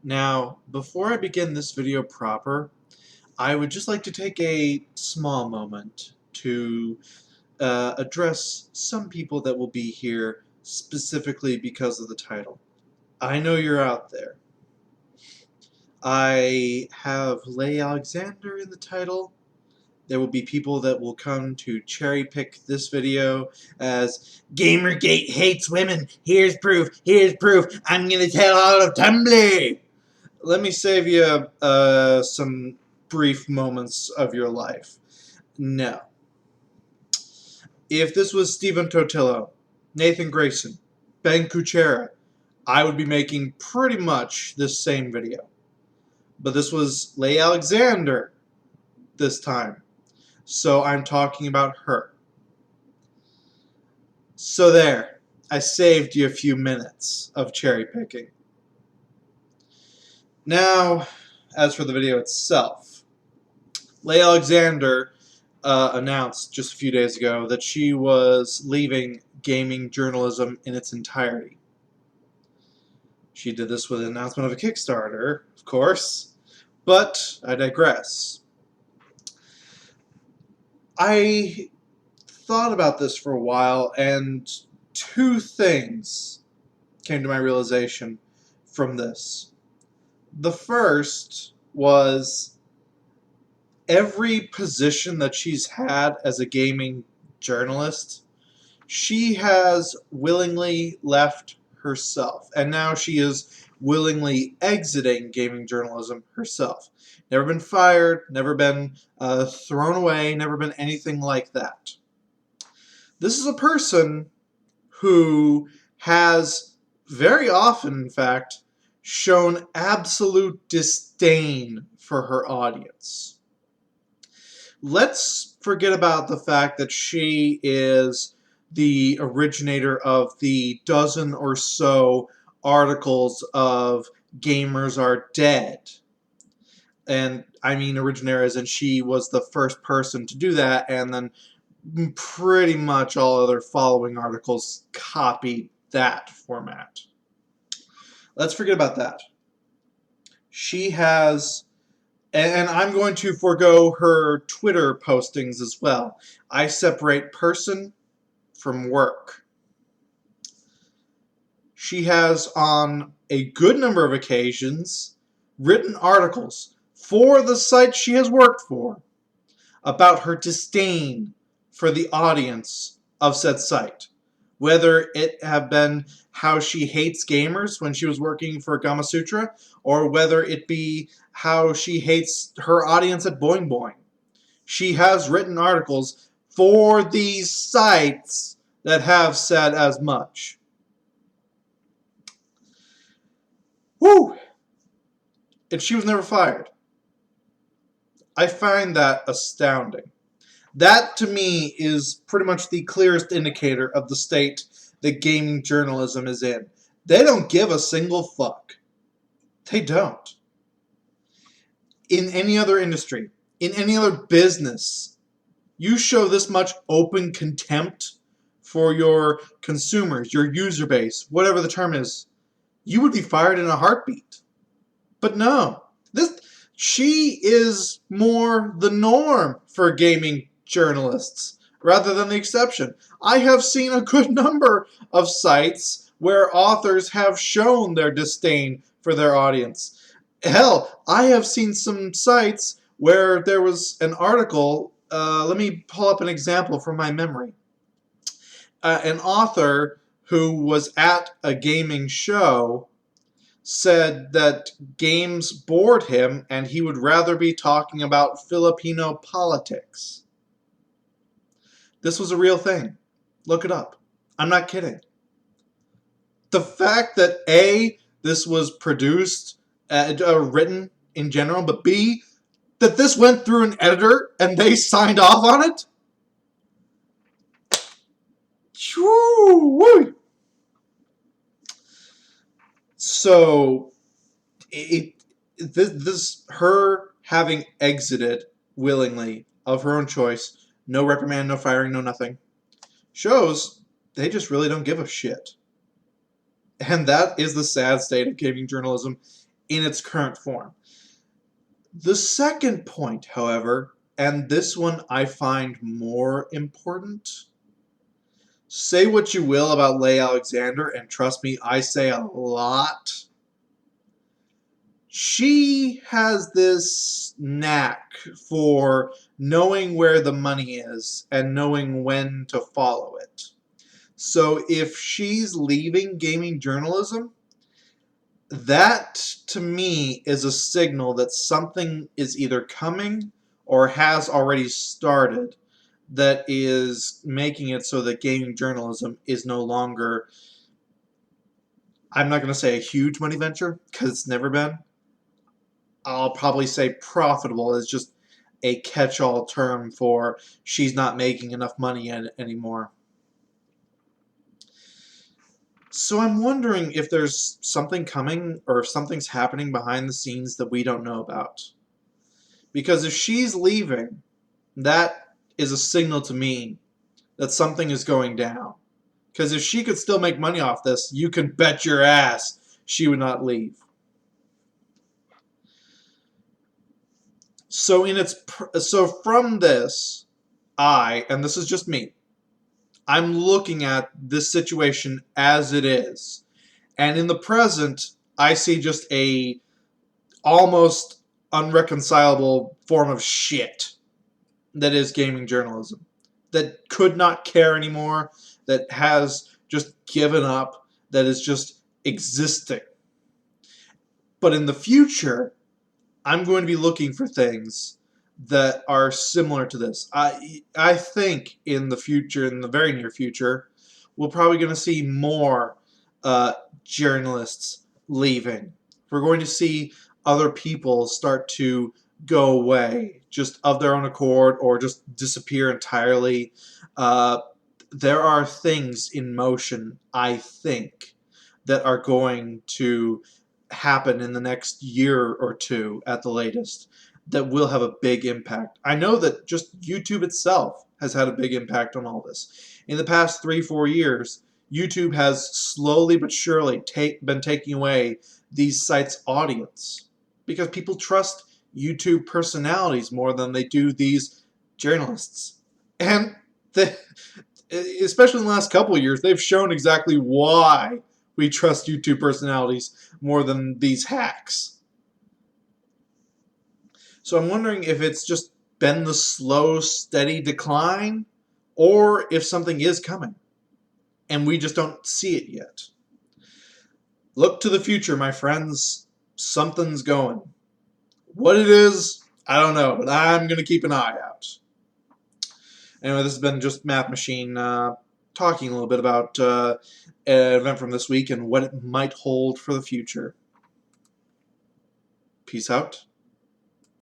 Now, before I begin this video proper, I would just like to take a small moment to address some people that will be here specifically because of the title. I know you're out there. I have Leigh Alexander in the title. There will be people that will come to cherry pick this video as Gamergate hates women. Here's proof. Here's proof. I'm gonna tell all of Tumblr. Let me save you some brief moments of your life. No. If this was Stephen Totillo, Nathan Grayson, Ben Kuchera, I would be making pretty much this same video. But this was Leigh Alexander this time. So I'm talking about her. So there. I saved you a few minutes of cherry picking. Now, as for the video itself, Leigh Alexander announced just a few days ago that she was leaving gaming journalism in its entirety. She did this with an announcement of a Kickstarter, of course, but I digress. I thought about this for a while, and two things came to my realization from this. The first was every position that she's had as a gaming journalist, she has willingly left herself, and now she is willingly exiting gaming journalism herself. Never been fired, never been thrown away, never been anything like that. This is a person who has very often, in fact, shown absolute disdain for her audience. Let's forget about the fact that she is the originator of the dozen or so articles of Gamers Are Dead. And I mean originator as in she was the first person to do that, and then pretty much all other following articles copied that format. Let's forget about that. She has, and I'm going to forego her Twitter postings as well. I separate person from work. She has, on a good number of occasions, written articles for the site she has worked for about her disdain for the audience of said site. Whether it have been how she hates gamers when she was working for Gamasutra, or whether it be how she hates her audience at Boing Boing. She has written articles for these sites that have said as much. Woo! And she was never fired. I find that astounding. That, to me, is pretty much the clearest indicator of the state that gaming journalism is in. They don't give a single fuck. They don't. In any other industry, in any other business, you show this much open contempt for your consumers, your user base, whatever the term is, you would be fired in a heartbeat. But no. She is more the norm for gaming journalists rather than the exception. I have seen a good number of sites where authors have shown their disdain for their audience. Hell, I have seen some sites where there was an article, let me pull up an example from my memory. An author who was at a gaming show said that games bored him and he would rather be talking about Filipino politics. This was a real thing. Look it up. I'm not kidding. The fact that A, this was produced, written in general, but B, that this went through an editor and they signed off on it? Woo! So, her having exited willingly of her own choice, no reprimand, no firing, no nothing, shows they just really don't give a shit. And that is the sad state of gaming journalism in its current form. The second point, however, and this one I find more important. Say what you will about Leigh Alexander, and trust me, I say a lot. She has this knack for knowing where the money is and knowing when to follow it. So if she's leaving gaming journalism, that to me is a signal that something is either coming or has already started that is making it so that gaming journalism is no longer, I'm not going to say a huge money venture, because it's never been. I'll probably say profitable is just a catch-all term for she's not making enough money anymore. So I'm wondering if there's something coming or if something's happening behind the scenes that we don't know about. Because if she's leaving, that is a signal to me that something is going down. Because if she could still make money off this, you can bet your ass she would not leave. So from this, and this is just me, I'm looking at this situation as it is. And in the present, I see just a almost unreconcilable form of shit that is gaming journalism. That could not care anymore, that has just given up, that is just existing. But in the future, I'm going to be looking for things that are similar to this. I think in the future, in the very near future, we're probably going to see more journalists leaving. We're going to see other people start to go away just of their own accord or just disappear entirely. There are things in motion, I think, that are going to happen in the next year or two at the latest that will have a big impact. I know that just YouTube itself has had a big impact on all this. In the past 3-4 years, YouTube has slowly but surely been taking away these sites' audience because people trust YouTube personalities more than they do these journalists. And especially in the last couple of years, they've shown exactly why we trust YouTube personalities more than these hacks. So I'm wondering if it's just been the slow, steady decline, or if something is coming, and we just don't see it yet. Look to the future, my friends. Something's going. What it is, I don't know, but I'm going to keep an eye out. Anyway, this has been just Math Machine talking a little bit about an event from this week and what it might hold for the future. Peace out.